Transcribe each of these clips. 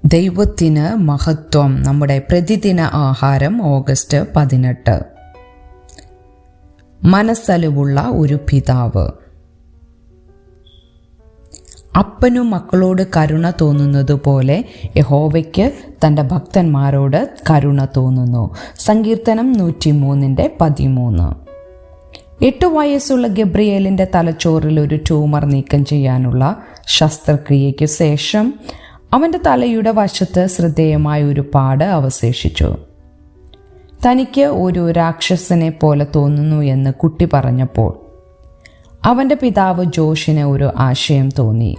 ദൈവത്തിന് മഹത്വം. നമ്മുടെ പ്രതിദിന ആഹാരം ഓഗസ്റ്റ് 18. മനസ്സലിവുള്ള ഒരു പിതാവ്. അപ്പനും മക്കളോട് കരുണ തോന്നുന്നത് പോലെ യഹോവയ്ക്ക് തൻ്റെ ഭക്തന്മാരോട് കരുണ തോന്നുന്നു. സങ്കീർത്തനം 103:13. 8 വയസ്സുള്ള ഗബ്രിയേലിൻ്റെ തലച്ചോറിൽ ഒരു ട്യൂമർ നീക്കം ചെയ്യാനുള്ള ശസ്ത്രക്രിയയ്ക്ക് ശേഷം അവൻ്റെ തലയുടെ വശത്ത് ശ്രദ്ധേയമായ ഒരു പാട് അവശേഷിച്ചു. തനിക്ക് ഒരു രാക്ഷസനെ പോലെ തോന്നുന്നു എന്ന് കുട്ടി പറഞ്ഞപ്പോൾ അവൻ്റെ പിതാവ് ജോഷിന് ഒരു ആശയം തോന്നി.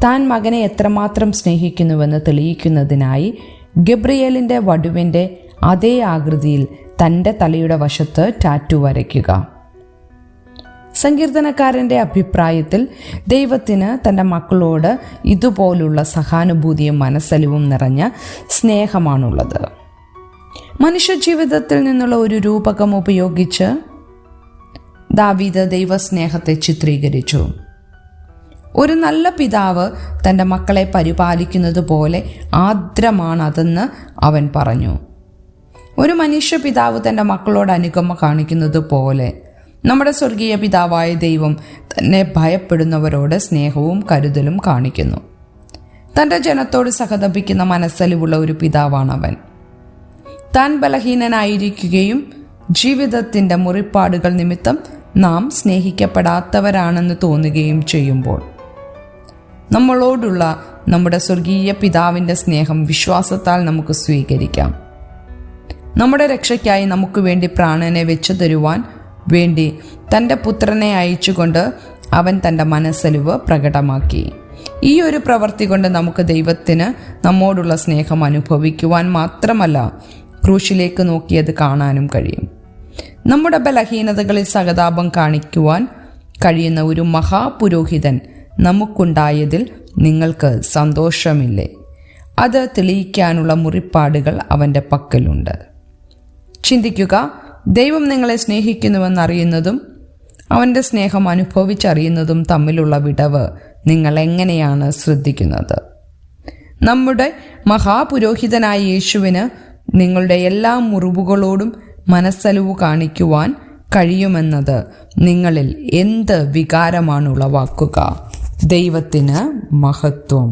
താൻ മകനെ എത്രമാത്രം സ്നേഹിക്കുന്നുവെന്ന് തെളിയിക്കുന്നതിനായി ഗബ്രിയേലിൻ്റെ വടുവിൻ്റെ അതേ ആകൃതിയിൽ തൻ്റെ തലയുടെ വശത്ത് ടാറ്റു വരയ്ക്കുക. സങ്കീർത്തനക്കാരൻ്റെ അഭിപ്രായത്തിൽ ദൈവത്തിന് തൻ്റെ മക്കളോട് ഇതുപോലുള്ള സഹാനുഭൂതിയും മനസ്സലിവും നിറഞ്ഞ സ്നേഹമാണുള്ളത്. മനുഷ്യജീവിതത്തിൽ നിന്നുള്ള ഒരു രൂപകം ഉപയോഗിച്ച് ദാവീദ് ദൈവസ്നേഹത്തെ ചിത്രീകരിച്ചു. ഒരു നല്ല പിതാവ് തൻ്റെ മക്കളെ പരിപാലിക്കുന്നത് പോലെ ആർദ്രമാണതെന്ന് അവൻ പറഞ്ഞു. ഒരു മനുഷ്യ പിതാവ് തൻ്റെ മക്കളോട് അനുകമ്പ കാണിക്കുന്നത് പോലെ നമ്മുടെ സ്വർഗീയ പിതാവായ ദൈവം തന്നെ ഭയപ്പെടുന്നവരോട് സ്നേഹവും കരുതലും കാണിക്കുന്നു. തൻ്റെ ജനത്തോട് സഹതപിക്കുന്ന മനസ്സലിവുള്ള ഒരു പിതാവാണവൻ. താൻ ബലഹീനനായിരിക്കുകയും ജീവിതത്തിൻ്റെ മുറിപ്പാടുകൾ നിമിത്തം നാം സ്നേഹിക്കപ്പെടാത്തവരാണെന്ന് തോന്നുകയും ചെയ്യുമ്പോൾ നമ്മളോടുള്ള നമ്മുടെ സ്വർഗീയ പിതാവിൻ്റെ സ്നേഹം വിശ്വാസത്താൽ നമുക്ക് സ്വീകരിക്കാം. നമ്മുടെ രക്ഷയ്ക്കായി നമുക്ക് വേണ്ടി പ്രാണനെ വെച്ചു തരുവാൻ വേണ്ടി തൻ്റെ പുത്രനെ അയച്ചുകൊണ്ട് അവൻ തൻ്റെ മനസ്സലിവ് പ്രകടമാക്കി. ഈ ഒരു പ്രവൃത്തി കൊണ്ട് നമുക്ക് ദൈവത്തിന് നമ്മോടുള്ള സ്നേഹം അനുഭവിക്കുവാൻ മാത്രമല്ല, ക്രൂശിലേക്ക് നോക്കിയത് കാണാനും കഴിയും. നമ്മുടെ ബലഹീനതകളിൽ സഹതാപം കാണിക്കുവാൻ കഴിയുന്ന ഒരു മഹാപുരോഹിതൻ നമുക്കുണ്ടായതിൽ നിങ്ങൾക്ക് സന്തോഷമില്ലേ? അത് തെളിയിക്കാനുള്ള മുറിപ്പാടുകൾ അവൻ്റെ പക്കലുണ്ട്. ചിന്തിക്കുക, ദൈവം നിങ്ങളെ സ്നേഹിക്കുന്നുവെന്നറിയുന്നതും അവൻ്റെ സ്നേഹം അനുഭവിച്ചറിയുന്നതും തമ്മിലുള്ള വിടവ് നിങ്ങൾ എങ്ങനെയാണ് ശ്രദ്ധിക്കുന്നത്? നമ്മുടെ മഹാപുരോഹിതനായ യേശുവിന് നിങ്ങളുടെ എല്ലാ മുറിവുകളോടും മനസ്സലിവ് കാണിക്കുവാൻ കഴിയുമെന്നത് നിങ്ങളിൽ എന്ത് വികാരമാണ് ഉളവാക്കുക? ദൈവത്തിന് മഹത്വം.